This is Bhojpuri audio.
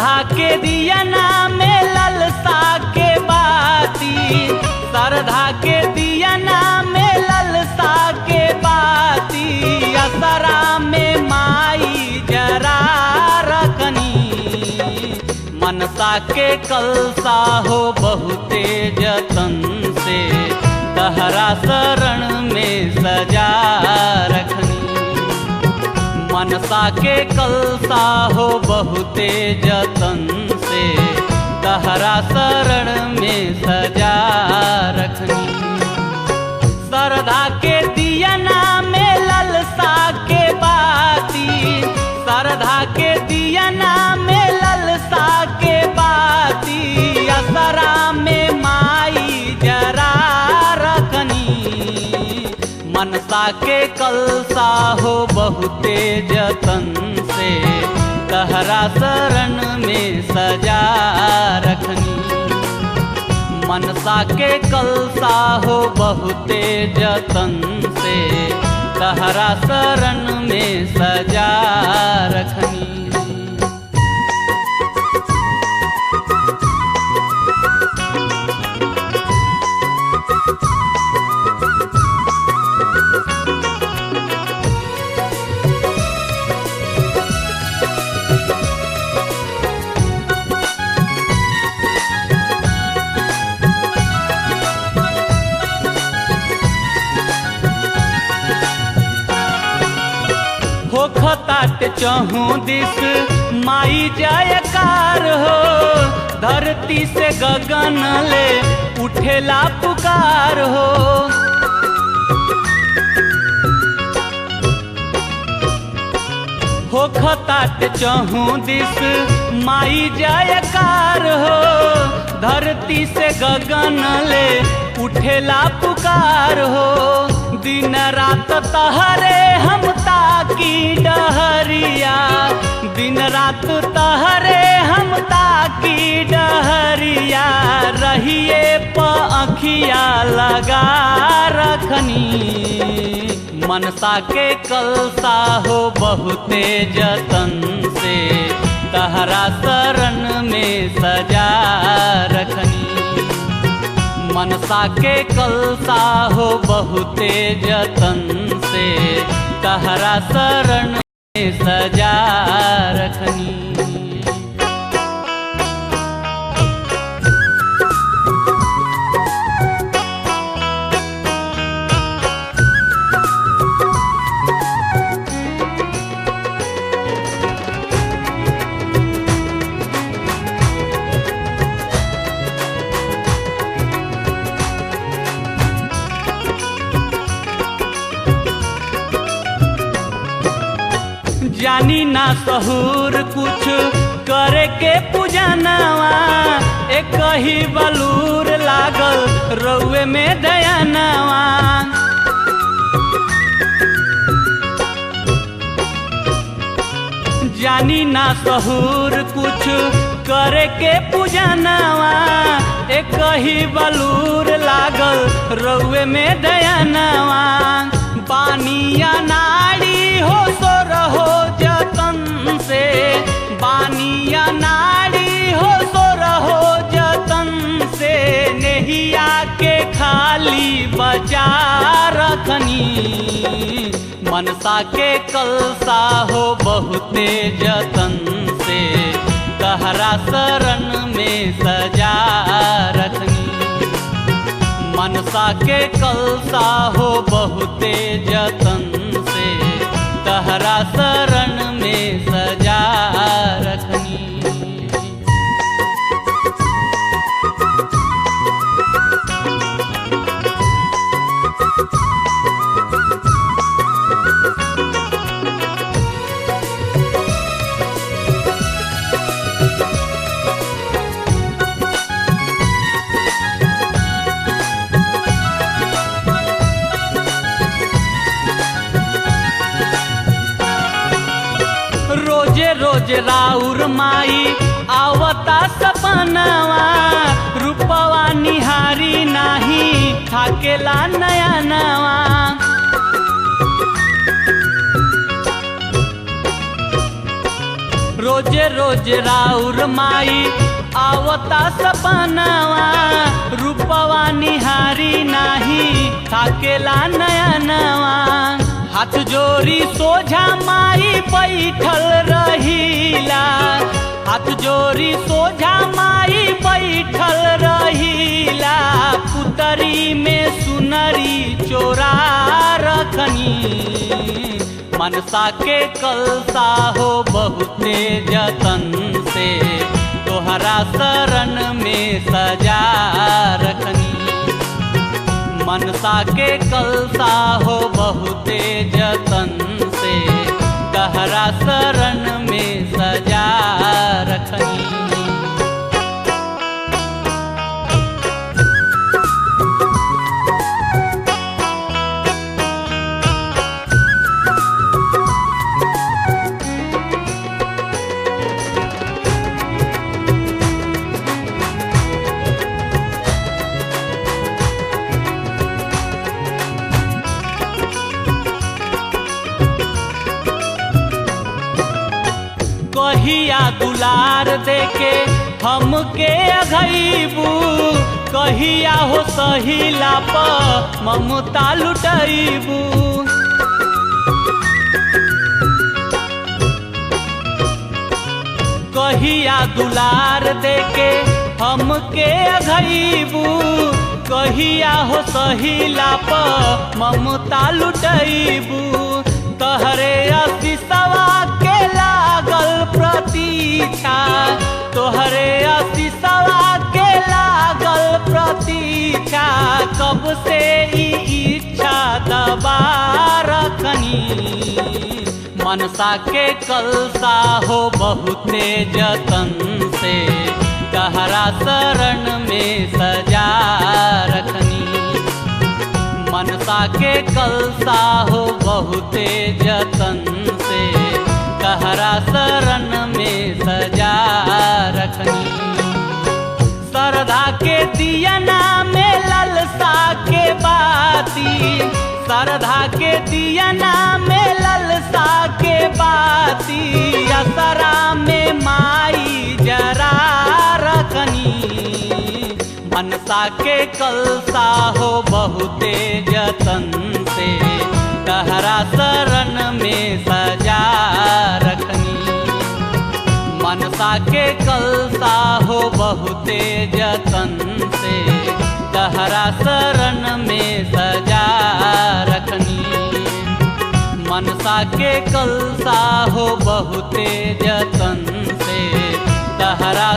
श्रद्धा के दिया नाम ललसा के बाती, श्रद्धा के दिया नाम ललसा के बाती, असरा में माई जरा रखनी। मनसा के कलसा हो बहुते जतन से, तहरा शरण में सजा रखनी। मनसा के कलसा हो बहुते जतन से, तहरा शरण में सजा रखनी। श्रद्धा के दिया नाम ललसा के बाती, श्रद्धा के दिया नाम ललसा के बाती, असरा में माई जरा रखनी। मनसा के कलसा हो बहुते जतन से, तहरा शरण में सजा रखनी। मनसा के कलसा हो बहुते जतन से, तहरा शरण में सजा रखनी। होखताट चहु दिस माई जयकार हो, धरती से गगन ले उठेला पुकार हो। होखताट चहु दिस माई जयकार हो, धरती से गगन ले उठेला पुकार हो। दिन रात तहरे हम ताकी डहरिया, दिन रात तहरे हम ताकी डहरिया, रहिए प अखिया लगा रखनी। मनसा के कलसा हो बहुते जतन से, तहरा शरण में सजा रखनी। मनसा के कलसा हो बहुते जतन से, तहरा शरण में सजा रखनी। जानी ना सहूर कुछ करे के पूजनवा, एक ही बलूर लागल रउए में दयानवा। जानी ना सहूर कुछ करे के पूजनवा, एक ही बलूर लागल रउए में दयानवा। बानिया नाड़ी हो सो रहो जतन से, बानिया नाड़ी हो सो रहो जतन से, नहिया के खाली बचा रखनी। मनसा के कलसा हो बहुते जतन से, तहरा शरण में सजा रखनी। मनसा के कलसा हो बहुते जतन से, तहरा शरण में सजा रखनी। रोज राउर माई आवता सपनवा, रूपवा निहारी नाही थाकेला नया नवा। रोज रोज राउर माई आवता सपनावा रूपवा निहारी नाही थाकेला नयनवा हाथ जोड़ी सोझा माई बैठल रहीला हाथ जोड़ी सोझा माई बैठल रहीला पुतरी में सुनरी चोरा रखनी मनसा के कलसा हो बहुते जतन से तोहरा शरण में सजा रखनी मनसा के कलसा हो बहुते जतन से तोहरा शरण में सजा रखनी। कहिया दुलार देके हमके अघैबू कहिया हो सहिला प ममता लुटैबू कहिया दुलार देके हमके अघैबू कहिया हो सहिला प ममता लुटैबू तहरे आशीषवा के लागल प्रतीक्षा तोहरे आशीषवा के लागल प्रतीक्षा कब से इच्छा दबा रखनी मनसा के कलसा हो बहुते जतन से तहरा शरण में सजा रखनी मनसा के कलसा हो बहुते जतन से तहरा शरण में सजा रखनी श्रद्धा के दियना में ललसा के बाती श्रद्धा के दियना में ललसा के बाती असरा में माई जरा रखनी मनसा के कलसा हो बहुते जतन से तहरा शरण में सजा रखनी मनसा के कलसा हो बहुते जतन से तहरा शरण में सजा रखनी मनसा के कलसा हो बहुते जतन से तहरा